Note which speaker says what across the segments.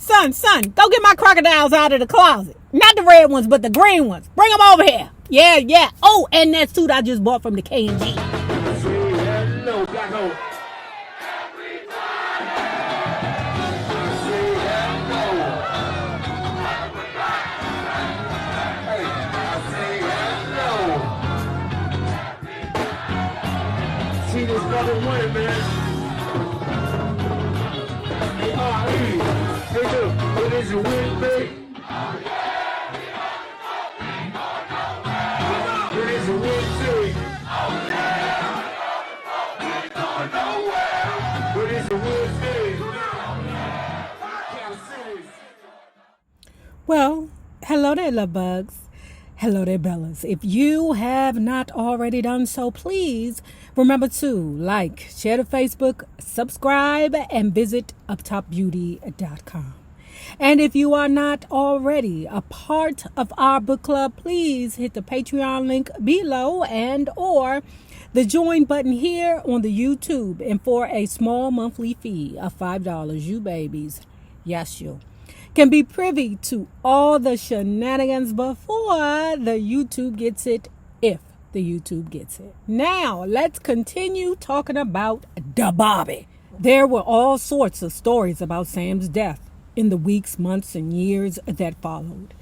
Speaker 1: Son, go get my crocodiles out of the closet. Not the red ones, but the green ones. Bring them over here. Yeah. Oh, and that suit I just bought from the K&G.
Speaker 2: See this brother win, man. Hey, look, what is your win, babe? What is your win, babe? What is your win, babe?
Speaker 1: Well, hello there, love bugs. Hello there, Bellas. If you have not already done so, please remember to like, share to Facebook, subscribe, and visit uptopbeauty.com. And if you are not already a part of our book club, please hit the Patreon link below and or the join button here on the YouTube. And for a small monthly fee of $5, you babies, yes, you can be privy to all the shenanigans before the YouTube gets it, if the YouTube gets it. Now, let's continue talking about the Bobby. There were all sorts of stories about Sam's death in the weeks, months, and years that followed.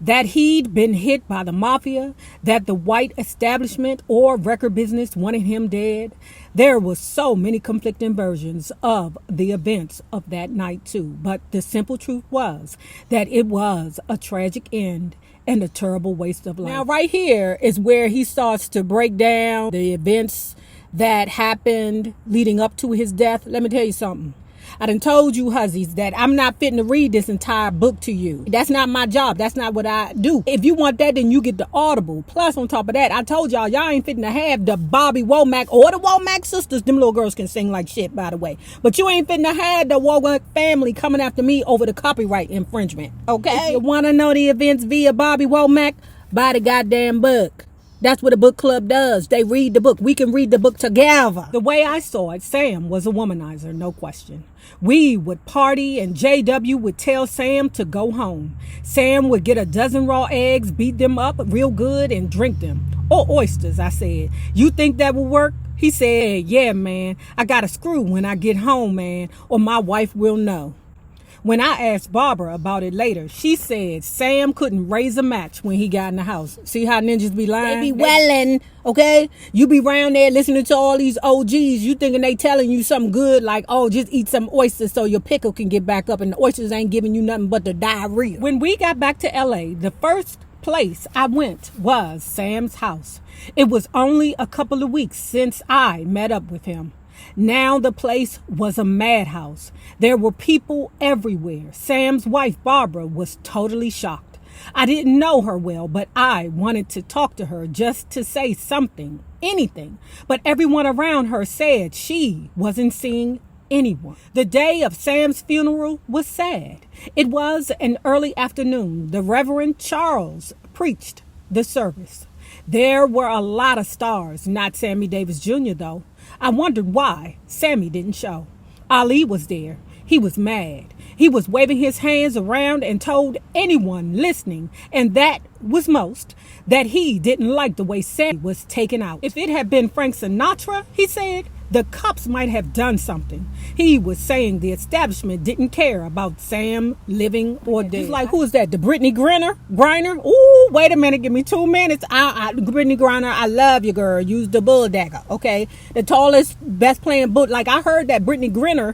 Speaker 1: That he'd been hit by the mafia, that the white establishment or record business wanted him dead. There were so many conflicting versions of the events of that night too. But the simple truth was that it was a tragic end and a terrible waste of life. Now right here is where he starts to break down the events that happened leading up to his death. Let me tell you something. I done told you, huzzies, that I'm not fitting to read this entire book to you. That's not my job. That's not what I do. If you want that, then you get the Audible. Plus, on top of that, I told y'all ain't fitting to have the Bobby Womack or the Womack sisters. Them little girls can sing like shit, by the way. But you ain't fitting to have the Womack family coming after me over the copyright infringement. Okay? If you want to know the events via Bobby Womack, buy the goddamn book. That's what a book club does. They read the book. We can read the book together. The way I saw it, Sam was a womanizer, no question. We would party and JW would tell Sam to go home. Sam would get a dozen raw eggs, beat them up real good and drink them. Or oysters, I said. You think that will work? He said, yeah, man. I got a screw when I get home, man, or my wife will know. When I asked Barbara about it later, she said Sam couldn't raise a match when he got in the house. See how ninjas be lying? They be wellin', okay? You be around there listening to all these OGs. You thinking they telling you something good like, oh, just eat some oysters so your pickle can get back up and the oysters ain't giving you nothing but the diarrhea. When we got back to LA, the first place I went was Sam's house. It was only a couple of weeks since I met up with him. Now the place was a madhouse. There were people everywhere. Sam's wife, Barbara, was totally shocked. I didn't know her well, but I wanted to talk to her just to say something, anything. But everyone around her said she wasn't seeing anyone. The day of Sam's funeral was sad. It was an early afternoon. The Reverend Charles preached the service. There were a lot of stars, not Sammy Davis Jr. though. I wondered why Sammy didn't show. Ali was there. He was mad. He was waving his hands around and told anyone listening, and that was most, that he didn't like the way Sammy was taken out. If it had been Frank Sinatra, he said, the cops might have done something. He was saying the establishment didn't care about Sam living or dead. He's like, who is that? The Brittany Griner? Ooh, wait a minute. Give me 2 minutes. Brittany Griner, I love you, girl. Use the bull dagger, okay? The tallest, best playing book. Like, I heard that Brittany Griner,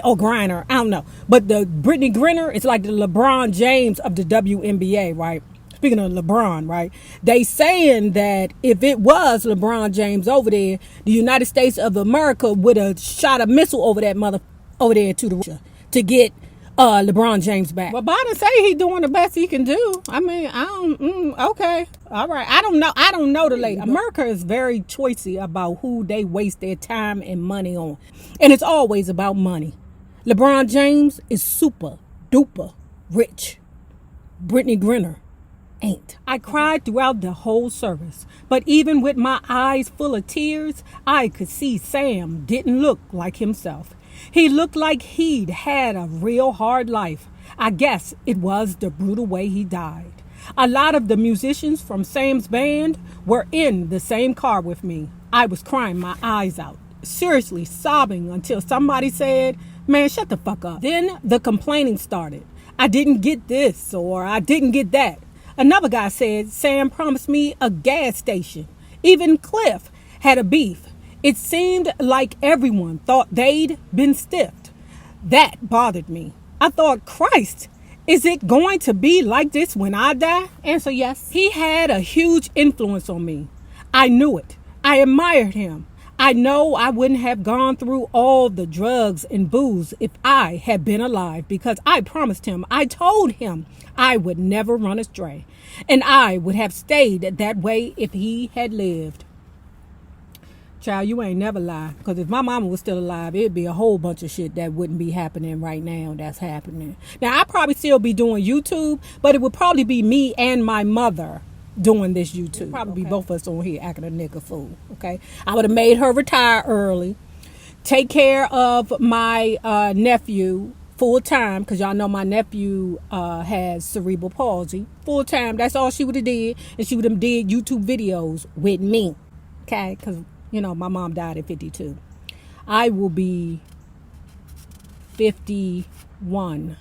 Speaker 1: or Griner, I don't know. But the Brittany Griner is like the LeBron James of the WNBA, right? Speaking of LeBron, right? They saying that if it was LeBron James over there, the United States of America would have shot a missile over that mother over there to get LeBron James back. Well, Biden say he doing the best he can do. I mean, okay, all right. I don't know the lady. America is very choosy about who they waste their time and money on, and it's always about money. LeBron James is super duper rich. Brittany Griner ain't. I cried throughout the whole service, but even with my eyes full of tears, I could see Sam didn't look like himself. He looked like he'd had a real hard life. I guess it was the brutal way he died. A lot of the musicians from Sam's band were in the same car with me. I was crying my eyes out, seriously sobbing until somebody said, "Man, shut the fuck up." Then the complaining started. I didn't get this or I didn't get that. Another guy said Sam promised me a gas station. Even Cliff had a beef. It seemed like everyone thought they'd been stiffed. That bothered me. I thought, Christ, is it going to be like this when I die? Answer yes. He had a huge influence on me. I knew it. I admired him. I know I wouldn't have gone through all the drugs and booze if I had been alive, because I promised him, I told him I would never run astray. And I would have stayed that way if he had lived. Child, you ain't never lie. Because if my mama was still alive, it'd be a whole bunch of shit that wouldn't be happening right now that's happening. Now, I'd probably still be doing YouTube, but it would probably be me and my mother doing this YouTube. It'd probably be both of us on here acting a nigga fool, okay? I would have made her retire early, take care of my nephew full time, because y'all know my nephew has cerebral palsy. Full time, that's all she would have did, and she would have did YouTube videos with me, okay? Because, you know, my mom died at 52. I will be 51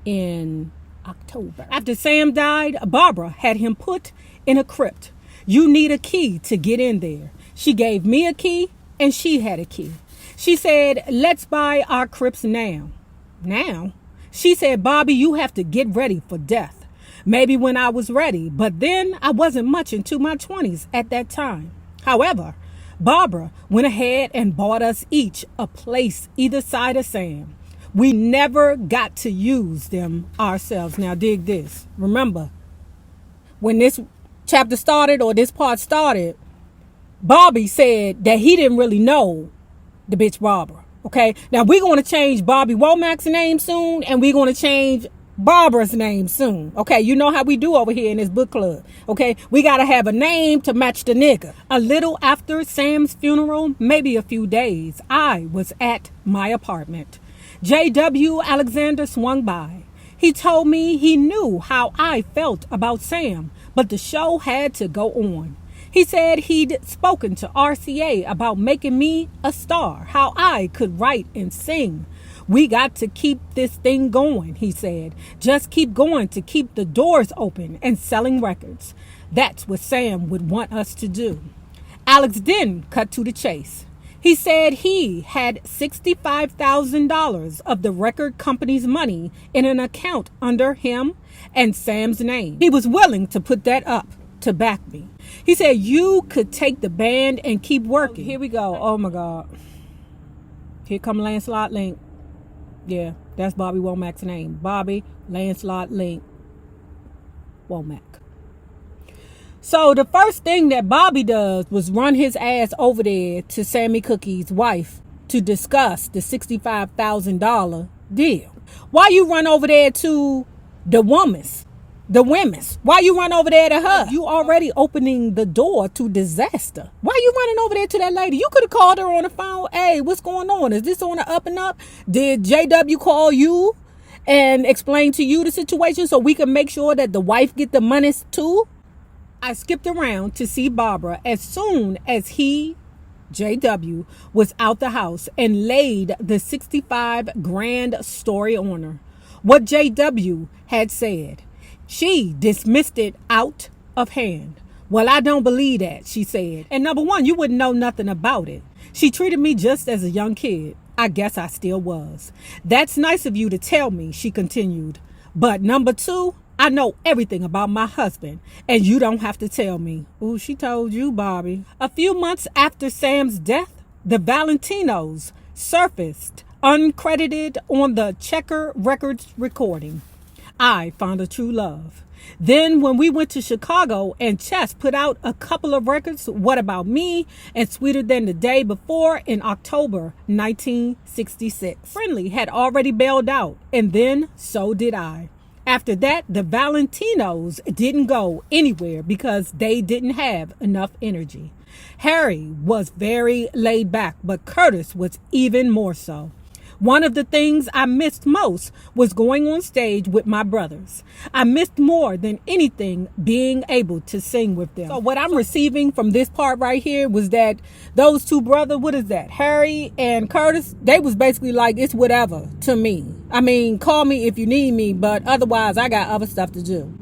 Speaker 1: in October. After Sam died, Barbara had him put in a crypt. You need a key to get in there. She gave me a key and she had a key. She said, let's buy our crypts now. Now? She said, Bobby, you have to get ready for death. Maybe when I was ready, but then I wasn't much into my 20s at that time. However, Barbara went ahead and bought us each a place either side of Sam. We never got to use them ourselves. Now dig this. Remember, when this chapter started or this part started, Bobby said that he didn't really know the bitch Barbara. Okay, now we're going to change Bobby Womack's name soon, and we're going to change Barbara's name soon. Okay, you know how we do over here in this book club. Okay, we got to have a name to match the nigga. A little after Sam's funeral, maybe a few days, I was at my apartment. J.W. Alexander swung by. He told me he knew how I felt about Sam, but the show had to go on. He said he'd spoken to RCA about making me a star, how I could write and sing. We got to keep this thing going, he said. Just keep going to keep the doors open and selling records. That's what Sam would want us to do. Alex then cut to the chase. He said he had $65,000 of the record company's money in an account under him and Sam's name. He was willing to put that up to back me. He said you could take the band and keep working. Here we go. Oh my God. Here come Lancelot Link. Yeah, that's Bobby Womack's name. Bobby Lancelot Link Womack. So the first thing that Bobby does was run his ass over there to Sammy Cookie's wife to discuss the $65,000 deal. Why you run over there to the women's? Why you run over there to her? You already opening the door to disaster. Why you running over there to that lady? You could have called her on the phone. Hey, what's going on? Is this on the up and up? Did JW call you and explain to you the situation so we can make sure that the wife get the money too? I skipped around to see Barbara as soon as he, JW, was out the house and laid the 65 grand story on her. What JW had said. She dismissed it out of hand. Well, I don't believe that, she said. And number one, you wouldn't know nothing about it. She treated me just as a young kid. I guess I still was. That's nice of you to tell me, she continued. But number two, I know everything about my husband, and you don't have to tell me. Ooh, she told you, Bobby. A few months after Sam's death, the Valentinos surfaced uncredited on the Checker Records recording. I found a true love. Then when we went to Chicago and Chess put out a couple of records, What About Me and Sweeter Than the Day Before in October 1966. Friendly had already bailed out, and then so did I. After that, the Valentinos didn't go anywhere because they didn't have enough energy. Harry was very laid back, but Curtis was even more so. One of the things I missed most was going on stage with my brothers. I missed more than anything being able to sing with them. So what I'm receiving from this part right here was that those two brothers, what is that, Harry and Curtis, they was basically like, it's whatever to me. I mean, call me if you need me, but otherwise I got other stuff to do.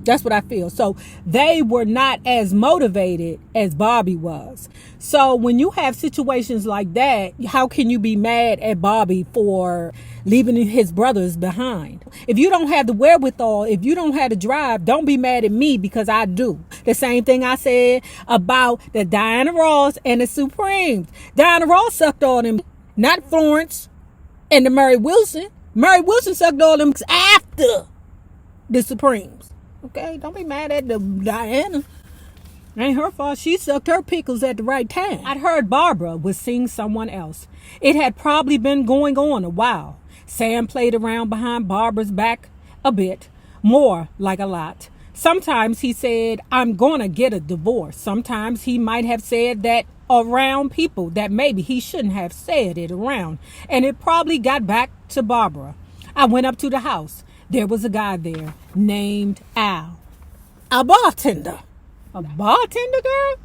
Speaker 1: That's what I feel. So they were not as motivated as Bobby was. So when you have situations like that, how can you be mad at Bobby for leaving his brothers behind? If you don't have the wherewithal, if you don't have the drive, don't be mad at me because I do. The same thing I said about the Diana Ross and the Supremes. Diana Ross sucked all them, not Florence and the Mary Wilson. Mary Wilson sucked all them after the Supremes. Okay, don't be mad at the Diana. Ain't her fault. She sucked her pickles at the right time. I'd heard Barbara was seeing someone else. It had probably been going on a while. Sam played around behind Barbara's back a bit, more like a lot. Sometimes he said, I'm gonna get a divorce. Sometimes he might have said that around people that maybe he shouldn't have said it around. And it probably got back to Barbara. I went up to the house. There was a guy there named Al. A bartender. A bartender, girl?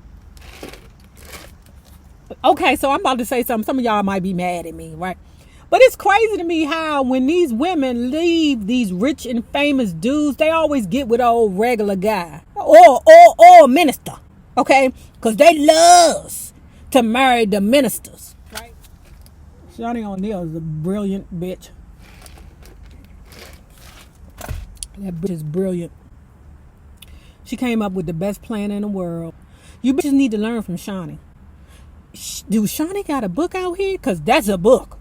Speaker 1: Okay, so I'm about to say something. Some of y'all might be mad at me, right? But it's crazy to me how when these women leave these rich and famous dudes, they always get with an old regular guy. Or a minister, okay? Because they loves to marry the ministers, right? Shawnee O'Neal is a brilliant bitch. That bitch is brilliant. She came up with the best plan in the world. You bitches need to learn from Shawnee. Do Shawnee got a book out here? Because that's a book.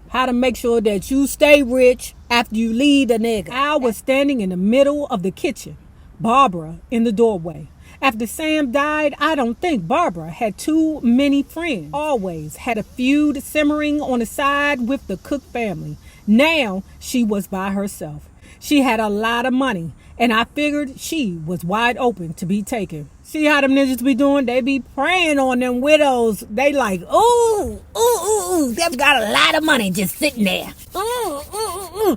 Speaker 1: How to make sure that you stay rich after you leave the nigga. Al was standing in the middle of the kitchen. Barbara in the doorway. After Sam died, I don't think Barbara had too many friends. Always had a feud simmering on the side with the Cooke family. Now she was by herself. She had a lot of money, and I figured she was wide open to be taken. See how them ninjas be doing? They be preying on them widows. They like, ooh, they've got a lot of money just sitting there. Woo,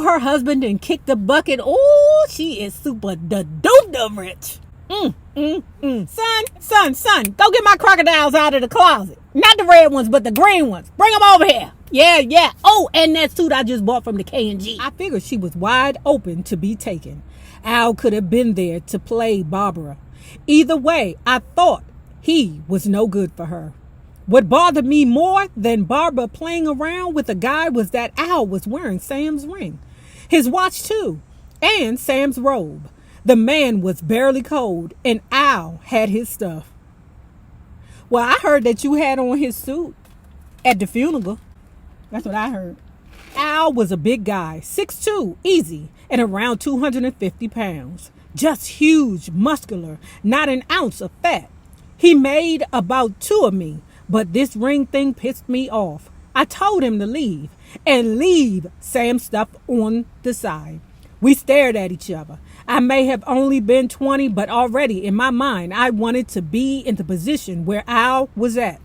Speaker 1: her husband done kicked the bucket. Ooh, she is super da-doo-da rich. Son, go get my crocodiles out of the closet. Not the red ones, but the green ones. Bring them over here. Yeah. Oh, and that suit I just bought from the K&G. I figured she was wide open to be taken. Al could have been there to play Barbara. Either way, I thought he was no good for her. What bothered me more than Barbara playing around with a guy was that Al was wearing Sam's ring. His watch too, and Sam's robe. The man was barely cold, and Al had his stuff. Well, I heard that you had on his suit at the funeral. That's what I heard. Al was a big guy, 6'2", easy, and around 250 pounds. Just huge, muscular, not an ounce of fat. He made about 2 of me, but this ring thing pissed me off. I told him to leave, and leave Sam's stuff on the side. We stared at each other. I may have only been 20, but already in my mind, I wanted to be in the position where Al was at.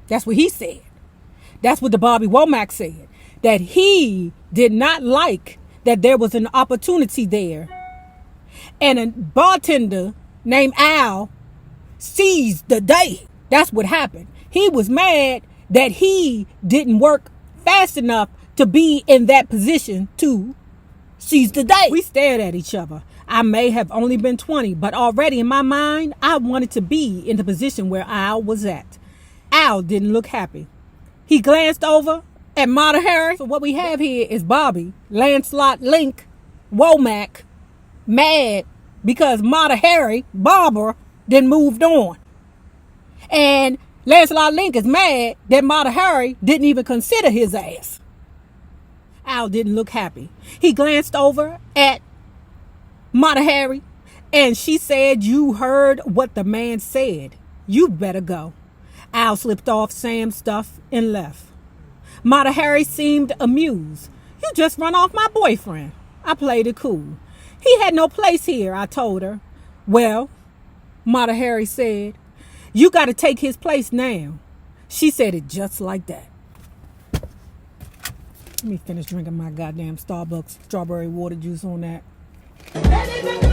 Speaker 1: That's what he said. That's what the Bobby Womack said. That he did not like that there was an opportunity there. And a bartender named Al seized the day. That's what happened. He was mad that he didn't work fast enough to be in that position to seize the day. We stared at each other. I may have only been 20, but already in my mind, I wanted to be in the position where Al was at. Al didn't look happy. He glanced over at Mata Harris. So what we have here is Bobby, Lancelot Link, Womack, mad because Mata Harry, Barbara, then moved on. And Lancelot Link is mad that Mata Harry didn't even consider his ass. Al didn't look happy. He glanced over at Mata Harry, and she said, you heard what the man said. You better go. Al slipped off Sam's stuff and left. Mata Harry seemed amused. You just run off my boyfriend. I played it cool. He had no place here, I told her. Well, Mata Harry said, you got to take his place now. She said it just like that. Let me finish drinking my goddamn Starbucks strawberry water juice on that.